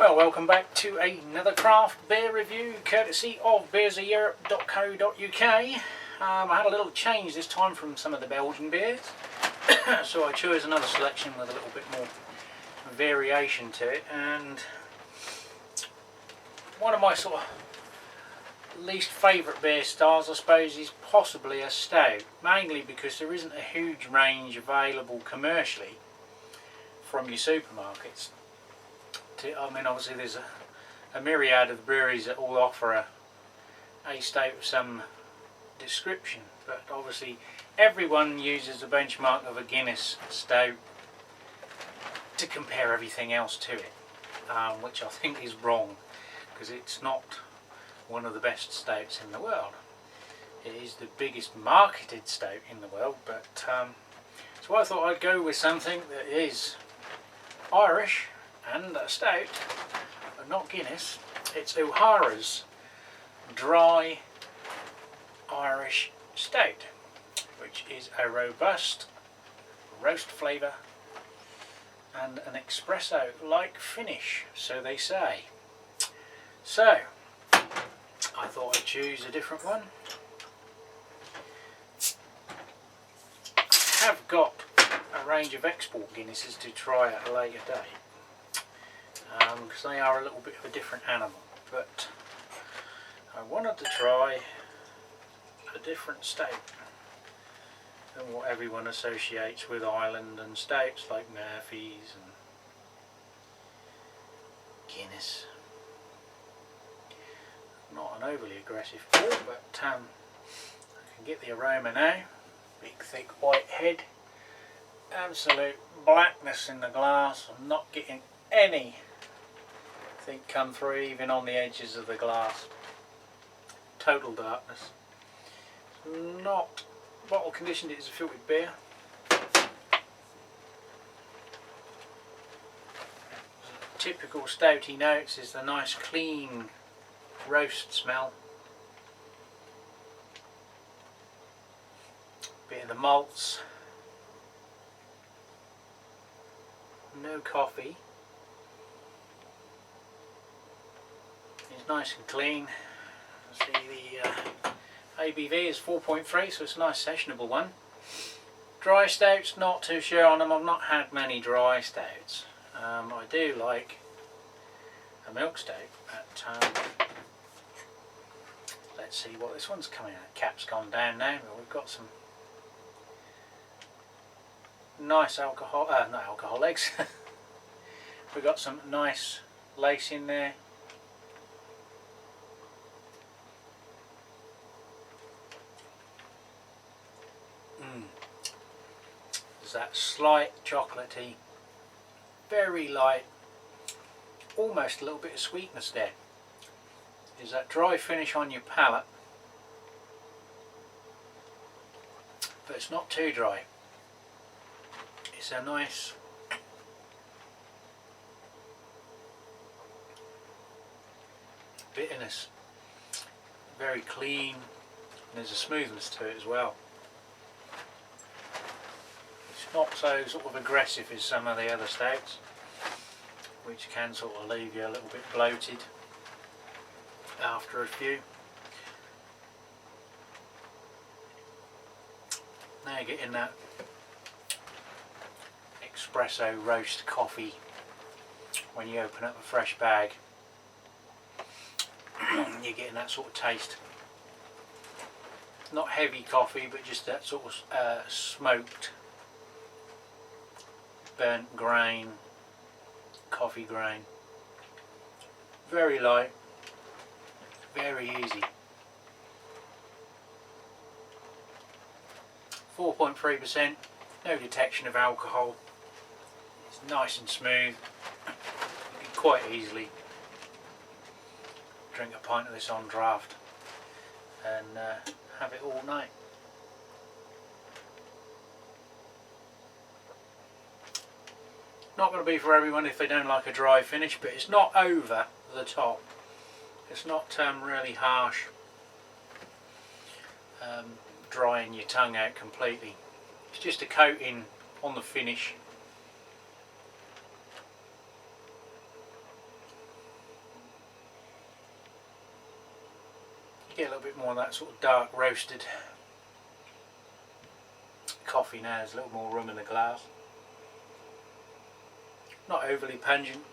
Well, welcome back to another craft beer review courtesy of beersofeurope.co.uk. I had a little change this time from some of the Belgian beers, so I chose another selection with a little bit more variation to it, and one of my sort of least favourite beer styles I suppose is possibly a stout, mainly because there isn't a huge range available commercially from your supermarkets. I mean, obviously there's a myriad of breweries that all offer a stout of some description, but obviously everyone uses the benchmark of a Guinness stout to compare everything else to it, which I think is wrong, because it's not one of the best stouts in the world. It is the biggest marketed stout in the world, but so I thought I'd go with something that is Irish and a stout, but not Guinness. It's O'Hara's Dry Irish Stout, which is a robust roast flavour and an espresso-like finish, so they say. So, I thought I'd choose a different one. I have got a range of export Guinnesses to try at a later date, because they are a little bit of a different animal, but I wanted to try a different stout than what everyone associates with Ireland and stouts like Murphy's and Guinness. Not an overly aggressive pour, but I can get the aroma now. Big thick white head, absolute blackness in the glass. I'm not getting anything come through even on the edges of the glass. Total darkness. Not bottle conditioned, it is a filtered beer. Typical stouty notes is the nice clean roast smell. Bit of the malts. No coffee. It's nice and clean. See, the ABV is 4.3, so it's a nice sessionable one. Dry stouts, not too sure on them. I've not had many dry stouts. I do like a milk stout, but let's see what this one's coming at. Cap's gone down now, but we've got some nice alcohol, not alcohol eggs. We've got some nice lace in there. There's that slight chocolatey, very light, almost a little bit of sweetness there. There's that dry finish on your palate, but it's not too dry. It's a nice bitterness, very clean, and there's a smoothness to it as well. It's not so sort of aggressive as some of the other stouts, which can sort of leave you a little bit bloated after a few. Now you're getting that espresso roast coffee when you open up a fresh bag. You're getting that sort of taste. Not heavy coffee, but just that sort of smoked, burnt grain, coffee grain. Very light, very easy. 4.3%, no detection of alcohol. It's nice and smooth. You can quite easily drink a pint of this on draft and have it all night. Not going to be for everyone if they don't like a dry finish, but it's not over the top. It's not really harsh, drying your tongue out completely. It's just a coating on the finish. Get a little bit more of that sort of dark roasted coffee now. There's a little more rum in the glass. Not overly pungent,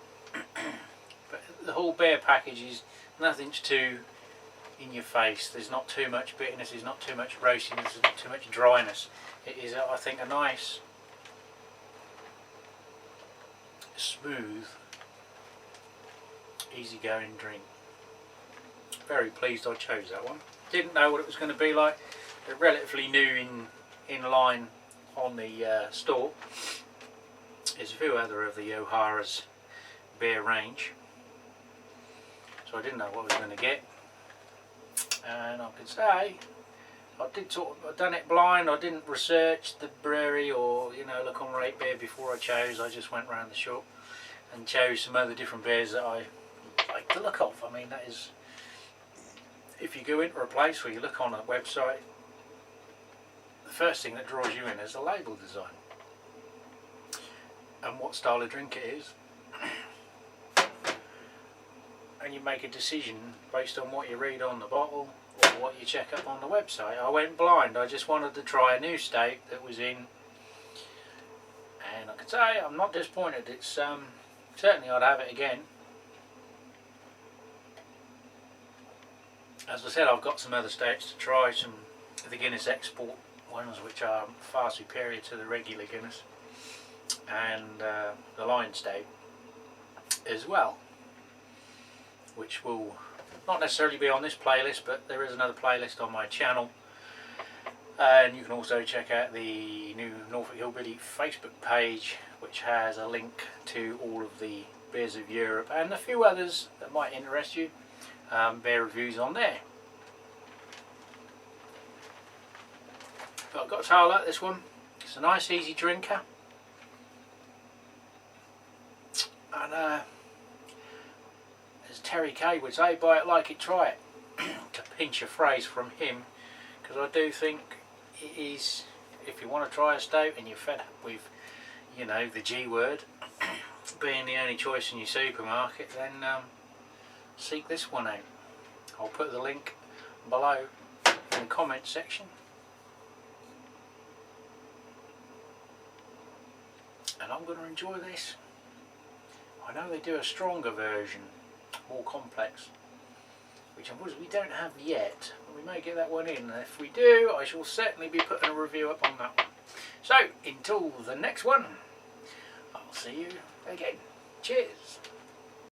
but the whole beer package is nothing's too in your face. There's not too much bitterness, there's not too much roastiness, there's not too much dryness. It is, I think, a nice, smooth, easygoing drink. Very pleased I chose that one. Didn't know what it was going to be like. They're relatively new in line on the store. There's a few other of the O'Hara's beer range, so I didn't know what I was going to get. And I could say I've done it blind. I didn't research the brewery or look on Rate Beer before I chose. I just went round the shop and chose some other different beers that I like the look of. I mean, that is, if you go into a place where you look on a website, the first thing that draws you in is the label design and what style of drink it is. And you make a decision based on what you read on the bottle or what you check up on the website. I went blind. I just wanted to try a new state that was in, and I can say I'm not disappointed. It's certainly I'd have it again. As I said, I've got some other states to try, some of the Guinness export ones which are far superior to the regular Guinness, and the Lion State as well, which will not necessarily be on this playlist, but there is another playlist on my channel. And you can also check out the new Norfolk Hillbilly Facebook page, which has a link to all of the beers of Europe and a few others that might interest you. Beer reviews on there. But I've got to say I like this one. It's a nice easy drinker, and as Terry Kay would say, buy it like it, try it, to pinch a phrase from him, because I do think it is, if you want to try a stout and you're fed up with the G word being the only choice in your supermarket, then seek this one out. I'll put the link below in the comment section, and I'm going to enjoy this. I know they do a stronger version, more complex, which unfortunately we don't have yet. We may get that one in, and if we do, I shall certainly be putting a review up on that one. So until the next one, I'll see you again. Cheers.